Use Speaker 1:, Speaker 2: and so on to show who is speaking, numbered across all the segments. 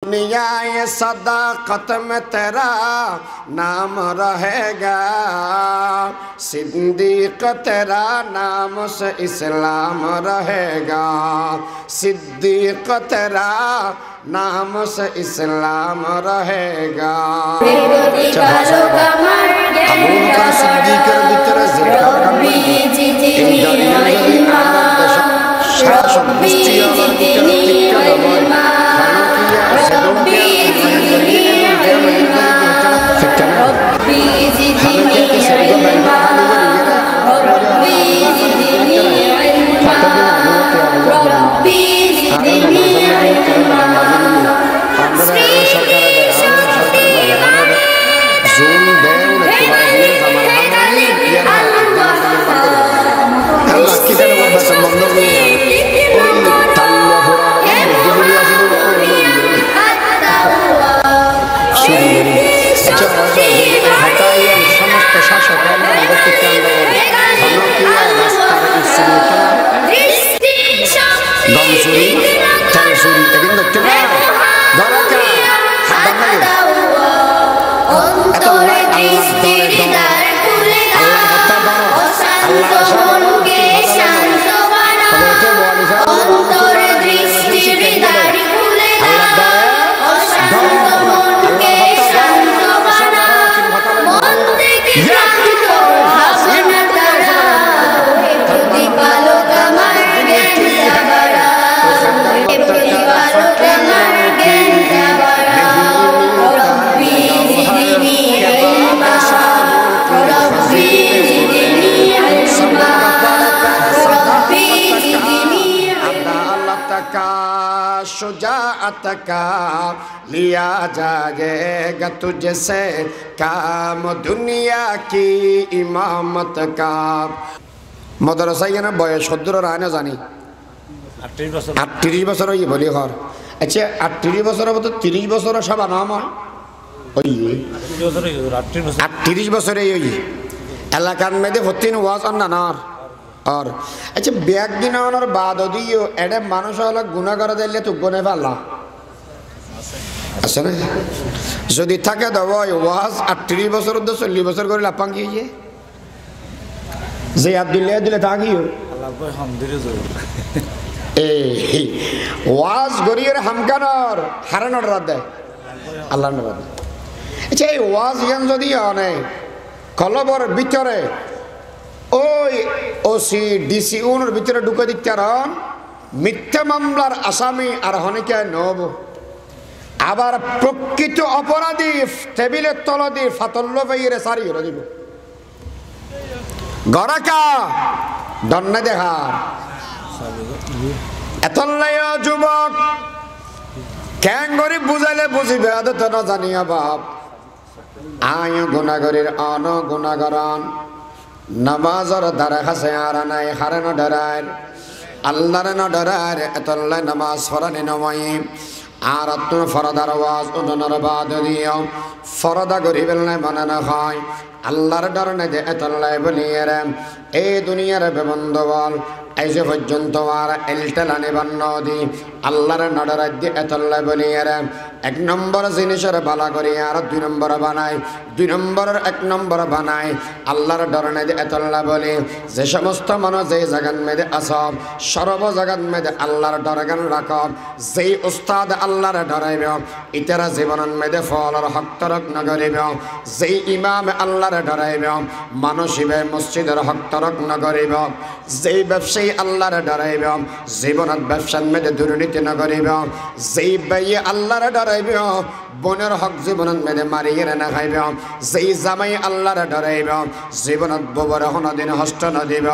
Speaker 1: दुनिया ये सदाकत में तेरा नाम रहेगा, सिद्दीक तेरा नाम से इस्लाम रहेगा, सिद्दीक तेरा नाम से इस्लाम रहेगा। अबू बकर सिद्दीकेर ভিতরে জিকির করবে এই দুনিয়া যদি আমার দেশ শাসক গোষ্ঠী আমার ভিতরে টিকে রয় খানকিয়া সেদুনিয়া রব্বি জিদনি ইলমা রব্বি জিদনি ইলমা রব্বি জিদনি ইলমা शुजाअत का लिया जाएगा तुझसे काम दुनिया की इमामत का। मदरसाয় না বয়স সদ্দর রায় না জানি 38 বছর হই বলি ঘর। আচ্ছা 38 বছরের মতো 30 বছর সব নাম ওই 38 বছরে ওই এলাকার মধ্যে হতিন ওয়াজ আর নানার আর আচ্ছা ব্যাগ দিনানোর বাদ দিও এডে মানুষ হলো গুনাহ করে দিলে তো গুনাহ পাল্লা আছে না যদি থাকে দাও ওয়াজ 38 বছর 40 বছর করে লাপাং কি যে আব্দুল্লাহ দিলে তাগিও আল্লাহ কই হামদুলিল্লাহ এই ওয়াজ গরিয়ের হামকানর হারানোর রাত দেয় আল্লাহর রাত। আচ্ছা এই ওয়াজ জ্ঞান যদি অনেক কলবর ভিতরে ওই ওসি ডিসি উনোর ভিতরে ঢুকে দিতে মিথ্যা মামলার আসামি আর হনিকে নব আবার প্রকৃত অপরাধী টেবিলের তল দিয়ে ফাতল্য পাইয়ে সারি হয়ে দিব গরাকা দন্নে দেখার এতল্লায় যুবক ক্যাং গরিব বুঝাইলে বুঝিবে আদত না জানিয়া বাপ আয় গুণাগরের অন গুণাগরণ নামাজর দ্বারা খাসে আর নাই হারে ন ডরার আল্লাহর ন ডরার এতল্লায় নামাজ ফরানি নমাই আর তুমি ফরদার ওয়াজ উন্নর বাদ দিও ফরদা গরিবের নাই বানানো হয় আল্লাহর ডর নাই যে এতল্লায় বলিয়ে এই দুনিয়ার বেবন্ধ বল এই যে পর্যন্ত আর এলটেলানি বান্ন দি আল্লাহর নডরাজ দিয়ে এতল্লায় বলিয়ে এক নম্বর জিনিসের বালা করি আর 2 নম্বর বানাই 2 নম্বরের 1 নম্বর বানাই আল্লাহর ডর নাই যে এতল্লাহ বলি যে সমস্ত মানুষ যে জায়গার মধ্যে আসব সর্ব জায়গার মধ্যে আল্লাহর ডর গান রাখব যেই উস্তাদ আল্লাহর ডরাইব ইতারা জীবনের মধ্যে ফলর হক তরক নগরিব যেই ইমাম আল্লাহর ডরাইব মানুষিবে মসজিদের হক তরক নগরিব যেই ব্যবসায়ী আল্লাহর ডরাইব জীবনত ব্যবসার মধ্যে দুর্নীতি নগরিব যেই ভাই আল্লাহর ডরাইব বনের হক জীবনত মধ্যে মারিয়ে না খাইব যেই জামাই আল্লাহর ডরাইব জীবনত ববর হনদিন হস্ত নদিব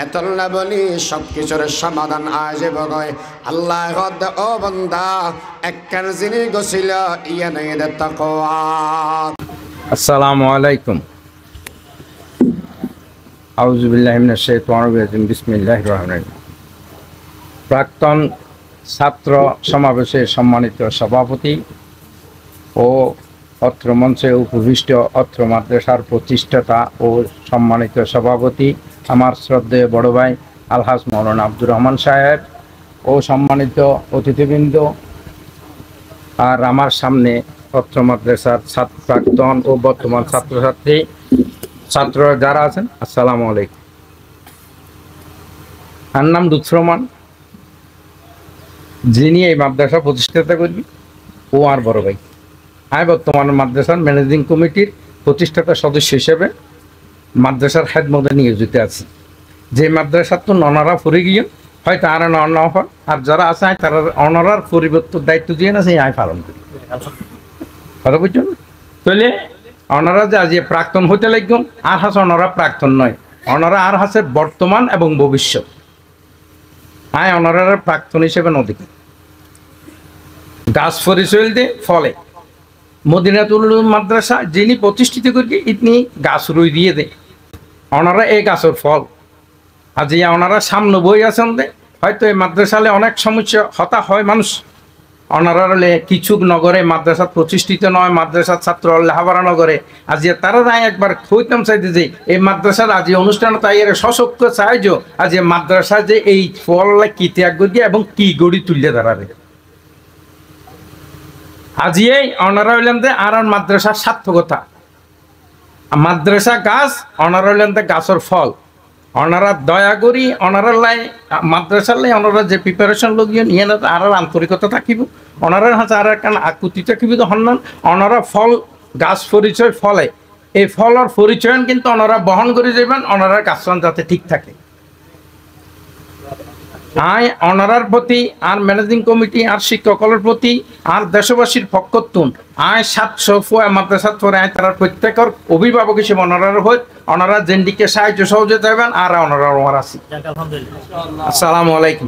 Speaker 1: এতল্লা বলি সব কিছুর সমাধান আজে বগয় আল্লাহ হদ ও বন্দা একখান জিনিস গছিল ইয়া নাই দে তাকওয়া।
Speaker 2: আসসালামু আলাইকুম। আউযু বিল্লাহি মিনাশ শাইতানির রাজিম। বিসমিল্লাহির রহমানির রহিম। প্রাক্তন ছাত্র সমাবেশের সম্মানিত সভাপতি ও অত্র মঞ্চে উপবিষ্ট অত্র মাদ্রাসার প্রতিষ্ঠাতা ও সম্মানিত সভাপতি আমার শ্রদ্ধেয় বড় ভাই আলহাজ মাওলানা আব্দুর রহমান সাহেব ও সম্মানিত অতিথিবৃন্দ আর আমার সামনে অত্র মাদ্রাসার প্রাক্তন ও বর্তমান ছাত্রছাত্রী ছাত্ররা যারা আছেন, আসসালামু আলাইকুম। আর নাম লুৎফর রহমান, যিনি এই মাদ্রাসা প্রতিষ্ঠাতা করবি ও আর বড় ভাই। আমি বর্তমান মাদ্রাসার ম্যানেজিং কমিটির প্রতিষ্ঠাতা সদস্য হিসেবে মাদ্রাসার খেদমতে নিয়োজিত আছি। যে মাদ্রাসার তো ননারা ফুরে গিয়ে হয়তো আর নন আর যারা আছে তারা অনারার পরিবর্তন দায়িত্ব দিয়ে না সেই আয় পালন করি। কথা বুঝছো না? তাহলে অনারা যে আজ প্রাক্তন হইতে লাগবেন, আর হাসে অনারা প্রাক্তন নয়, অনারা আর হাসে বর্তমান এবং ভবিষ্যৎ। আয় অনারার প্রাক্তন হিসেবে নদীকে গাছ পরিচয় দিয়ে ফলে মদিনাতুল মাদ্রাসা যিনি প্রতিষ্ঠিত করি ইতনি গাছ রুই দিয়ে দেয়, ওনারা এই গাছের ফল। আজ ওনারা সামনে বই আছেন দে, হয়তো এই মাদ্রাসালে অনেক সমস্যা হতা হয় মানুষ। ওনারা হলে কিছু নগরে মাদ্রাসা প্রতিষ্ঠিত নয়, মাদ্রাসার ছাত্র লেহাবাড়া নগরে আজ তারা যাই একবার খইতাম চাইতে যে এই মাদ্রাসার আজ অনুষ্ঠান তাই এর সশক্ত চাইজ আজ মাদ্রাসা যে এই ফল কি ত্যাগ করিয়ে এবং কি গড়ি তুললে দাঁড়াবে। আজি এই অনারা হইলেন যে আর মাদ্রাসার সার্থকতা, মাদ্রাসা গাছ অনারা হইলেন যে গাছের ফল। ওনারা দয়া করি ওনারা লাই মাদ্রাসার লাই ওনারা যে প্রিপারেশন লগিয়ে নিয়ে না আর আন্তরিকতা থাকিব, ওনারা হাতে আর একটা আকুতি থাকিব হন্যান। ওনারা ফল গাছ পরিচয় ফলে এই ফলের পরিচয়ন কিন্তু ওনারা বহন করে যাবেন, ওনারা গাছন যাতে ঠিক থাকে। আয় ওনারার প্রতি আর ম্যানেজিং কমিটি আর শিক্ষকদের প্রতি আর দেশবাসীর পক্ষতুন আয় 700 মাদ্রাসা পরে আয় তারা প্রত্যেকের অভিভাবক হিসেবে ওনারার হই, ওনারা যেদিকে সাহায্য সহযোগিতা দেবেন আর ওনারা আমার আছি। আসসালামু আলাইকুম।